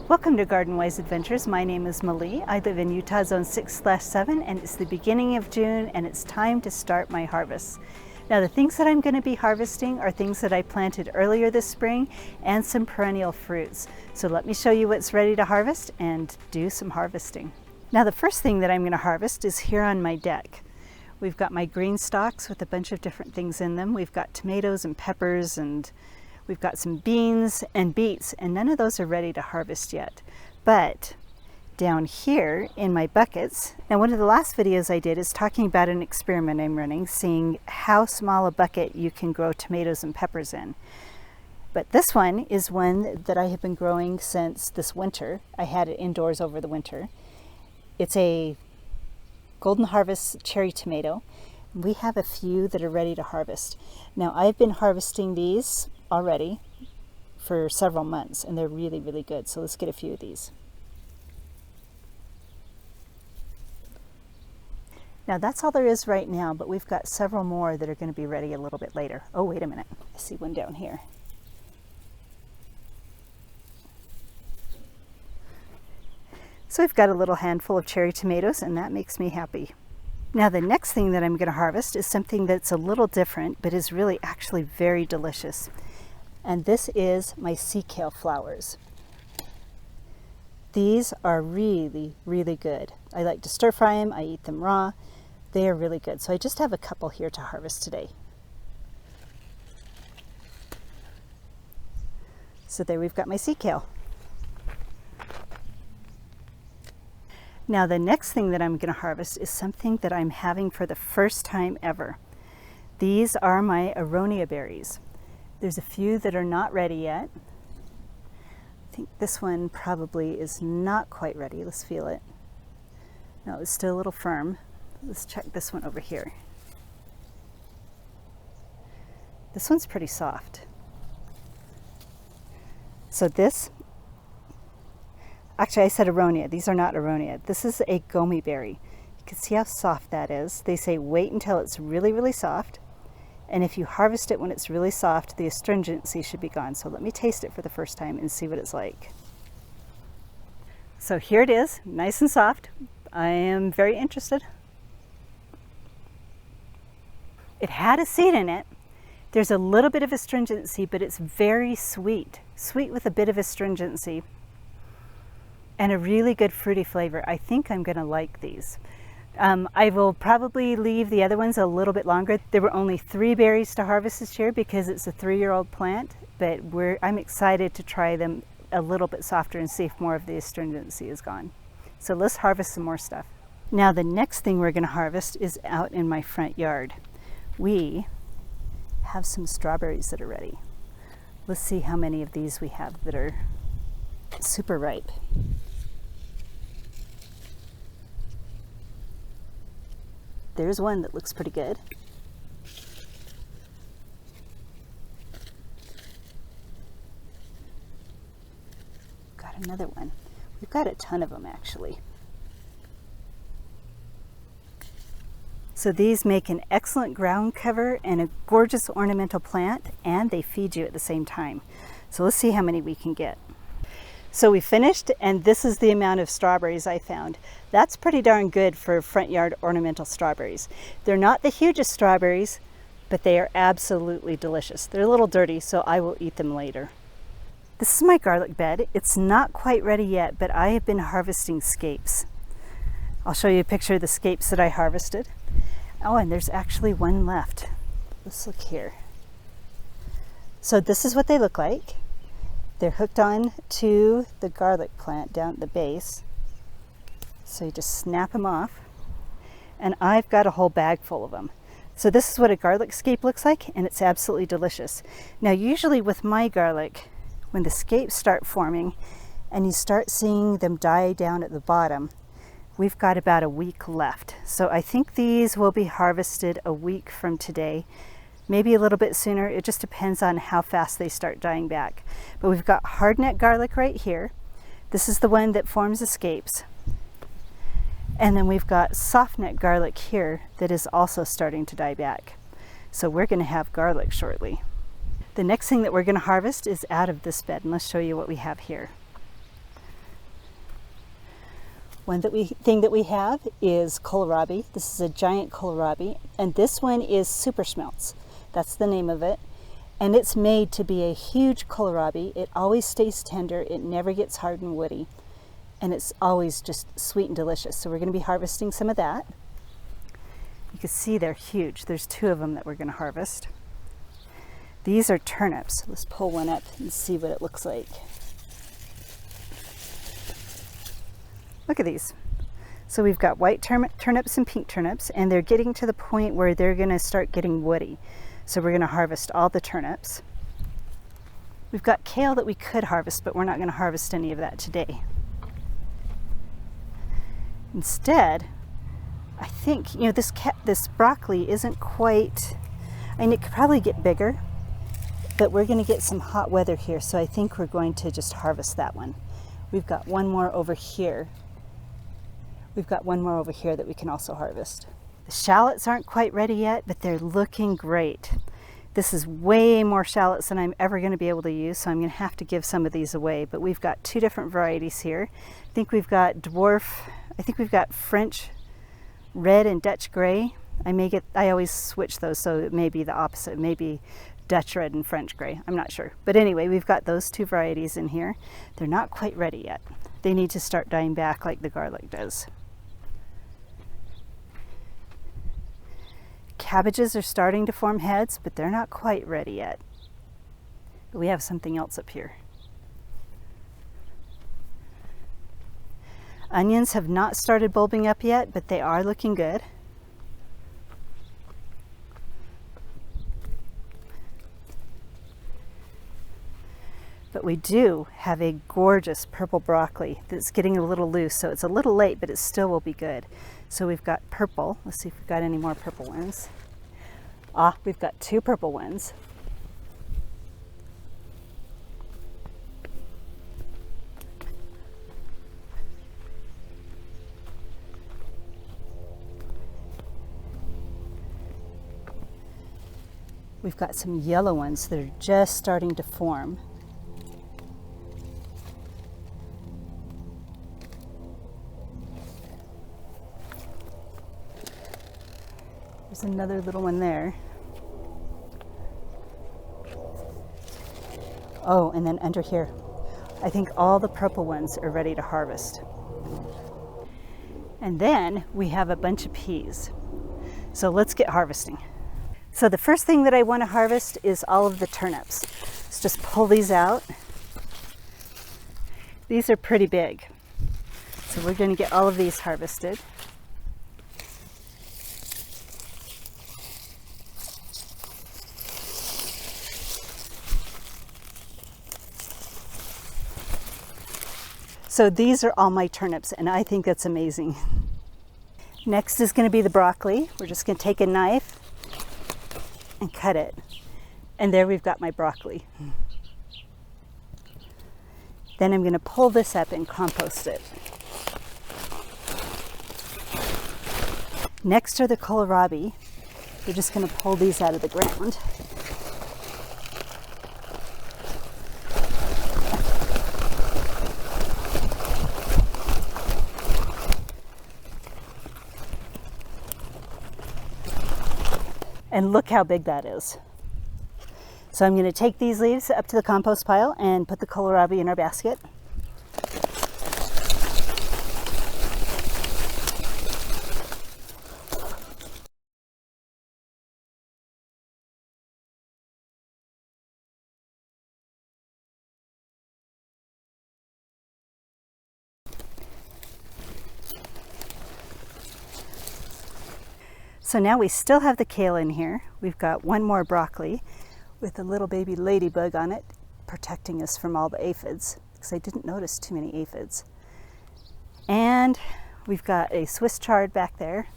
Welcome to Garden Wise Adventures. My name is Malie. I live in Utah Zone 6/7 and it's the beginning of June and it's time to start my harvest. Now the things that I'm going to be harvesting are things that I planted earlier this spring and some perennial fruits. So let me show you what's ready to harvest and do some harvesting. Now the first thing that I'm going to harvest is here on my deck. We've got my green stalks with a bunch of different things in them. We've got tomatoes and peppers, and we've got some beans and beets, and none of those are ready to harvest yet. But down here in my buckets, now one of the last videos I did is talking about an experiment I'm running, seeing how small a bucket you can grow tomatoes and peppers in. But this one is one that I have been growing since this winter. I had it indoors over the winter. It's a Golden Harvest cherry tomato. We have a few that are ready to harvest. Now I've been harvesting these already for several months and they're really, really good. So let's get a few of these. Now that's all there is right now, but we've got several more that are going to be ready a little bit later. Oh, wait a minute. I see one down here. So we've got a little handful of cherry tomatoes and that makes me happy. Now the next thing that I'm going to harvest is something that's a little different, but is really actually very delicious. And this is my sea kale flowers. These are really, really good. I like to stir fry them. I eat them raw. They are really good. So I just have a couple here to harvest today. So there we've got my sea kale. Now the next thing that I'm going to harvest is something that I'm having for the first time ever. These are my aronia berries. There's a few that are not ready yet. I think this one probably is not quite ready. Let's feel it. No, it's still a little firm. Let's check this one over here. This one's pretty soft. So this, actually I said aronia. These are not aronia. This is a goumi berry. You can see how soft that is. They say wait until it's really, really soft. And if you harvest it when it's really soft, the astringency should be gone. So let me taste it for the first time and see what it's like. So here it is, nice and soft. I am very interested. It had a seed in it. There's a little bit of astringency, but it's very sweet. Sweet with a bit of astringency and a really good fruity flavor. I think I'm going to like these. I will probably leave the other ones a little bit longer. There were only 3 berries to harvest this year because it's a 3-year-old plant, but I'm excited to try them a little bit softer and see if more of the astringency is gone. So let's harvest some more stuff. Now the next thing we're going to harvest is out in my front yard. We have some strawberries that are ready. Let's see how many of these we have that are super ripe. There's one that looks pretty good. Got another one. We've got a ton of them actually. So these make an excellent ground cover and a gorgeous ornamental plant, and they feed you at the same time. So let's see how many we can get. So we finished, and this is the amount of strawberries I found. That's pretty darn good for front yard ornamental strawberries. They're not the hugest strawberries, but they are absolutely delicious. They're a little dirty, so I will eat them later. This is my garlic bed. It's not quite ready yet, but I have been harvesting scapes. I'll show you a picture of the scapes that I harvested. Oh, and there's actually one left. Let's look here. So this is what they look like. They're hooked on to the garlic plant down at the base. So you just snap them off. And I've got a whole bag full of them. So this is what a garlic scape looks like, and it's absolutely delicious. Now usually with my garlic, when the scapes start forming and you start seeing them die down at the bottom, we've got about a week left. So I think these will be harvested a week from today. Maybe a little bit sooner. It just depends on how fast they start dying back. But we've got hardneck garlic right here. This is the one that forms escapes. And then we've got softneck garlic here that is also starting to die back. So we're going to have garlic shortly. The next thing that we're going to harvest is out of this bed, and let's show you what we have here. One thing that we have is kohlrabi. This is a giant kohlrabi, and this one is super schmelz. That's the name of it. And it's made to be a huge kohlrabi. It always stays tender. It never gets hard and woody. And it's always just sweet and delicious. So we're going to be harvesting some of that. You can see they're huge. There's 2 of them that we're going to harvest. These are turnips. Let's pull one up and see what it looks like. Look at these. So we've got white turnips and pink turnips, and they're getting to the point where they're going to start getting woody. So we're going to harvest all the turnips. We've got kale that we could harvest, but we're not going to harvest any of that today. Instead, I think, this broccoli isn't quite, it could probably get bigger, but we're going to get some hot weather here, so I think we're going to just harvest that one. We've got one more over here. We've got one more over here that we can also harvest. The shallots aren't quite ready yet, but they're looking great. This is way more shallots than I'm ever going to be able to use, so I'm going to have to give some of these away. But we've got 2 different varieties here. I think we've got French red and Dutch gray. I always switch those, so it may be the opposite. Maybe Dutch red and French gray. I'm not sure. But anyway, we've got those 2 varieties in here. They're not quite ready yet. They need to start dying back like the garlic does. Cabbages are starting to form heads, but they're not quite ready yet. But we have something else up here. Onions have not started bulbing up yet, but they are looking good. But we do have a gorgeous purple broccoli that's getting a little loose, so it's a little late, but it still will be good. So we've got purple. Let's see if we've got any more purple ones. We've got 2 purple ones. We've got some yellow ones that are just starting to form. There's another little one there. Oh, and then under here, I think all the purple ones are ready to harvest. And then we have a bunch of peas. So let's get harvesting. So the first thing that I want to harvest is all of the turnips. Let's just pull these out. These are pretty big. So we're going to get all of these harvested. So these are all my turnips, and I think that's amazing. Next is going to be the broccoli. We're just going to take a knife and cut it. And there we've got my broccoli. Then I'm going to pull this up and compost it. Next are the kohlrabi. We're just going to pull these out of the ground. And look how big that is. So I'm going to take these leaves up to the compost pile and put the kohlrabi in our basket. So now we still have the kale in here. We've got one more broccoli with a little baby ladybug on it, protecting us from all the aphids, because I didn't notice too many aphids. And we've got a Swiss chard back there,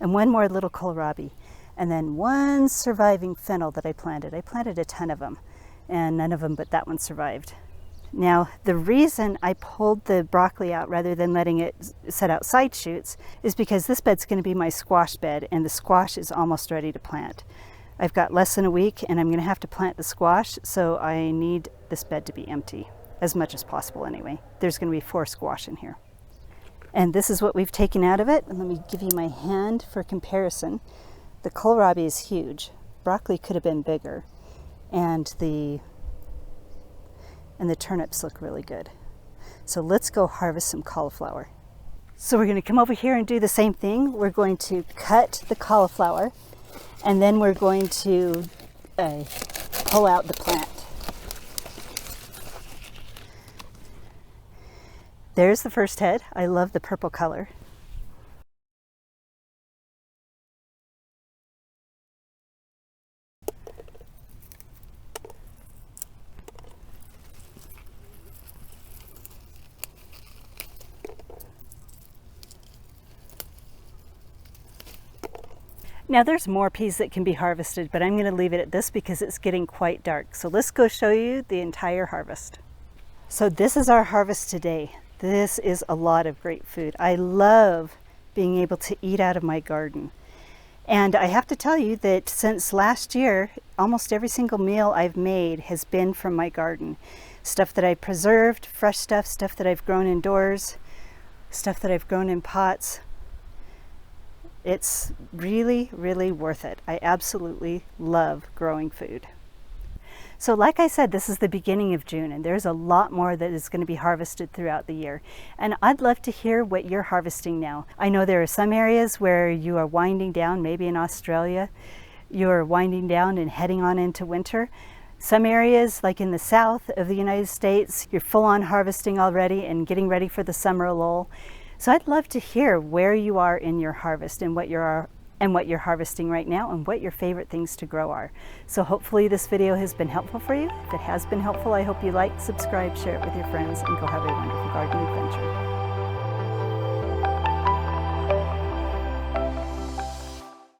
and one more little kohlrabi, and then one surviving fennel that I planted. I planted a ton of them, and none of them but that one survived. Now, the reason I pulled the broccoli out rather than letting it set out side shoots is because this bed's going to be my squash bed, and the squash is almost ready to plant. I've got less than a week, and I'm going to have to plant the squash, so I need this bed to be empty, as much as possible anyway. There's going to be 4 squash in here. And this is what we've taken out of it. And let me give you my hand for comparison. The kohlrabi is huge. Broccoli could have been bigger. And the turnips look really good. So let's go harvest some cauliflower. So we're going to come over here and do the same thing. We're going to cut the cauliflower, and then we're going to pull out the plant. There's the first head. I love the purple color. Now there's more peas that can be harvested, but I'm going to leave it at this because it's getting quite dark. So let's go show you the entire harvest. So this is our harvest today. This is a lot of great food. I love being able to eat out of my garden. And I have to tell you that since last year, almost every single meal I've made has been from my garden. Stuff that I preserved, fresh stuff, stuff that I've grown indoors, stuff that I've grown in pots. It's really, really worth it. I absolutely love growing food. So like I said, this is the beginning of June, and there's a lot more that is going to be harvested throughout the year. And I'd love to hear what you're harvesting now. I know there are some areas where you are winding down, maybe in Australia, you're winding down and heading on into winter. Some areas, like in the south of the United States, you're full on harvesting already and getting ready for the summer lull. So I'd love to hear where you are in your harvest and what you're harvesting right now and what your favorite things to grow are. So hopefully this video has been helpful for you. If it has been helpful, I hope you like, subscribe, share it with your friends, and go have a wonderful garden adventure.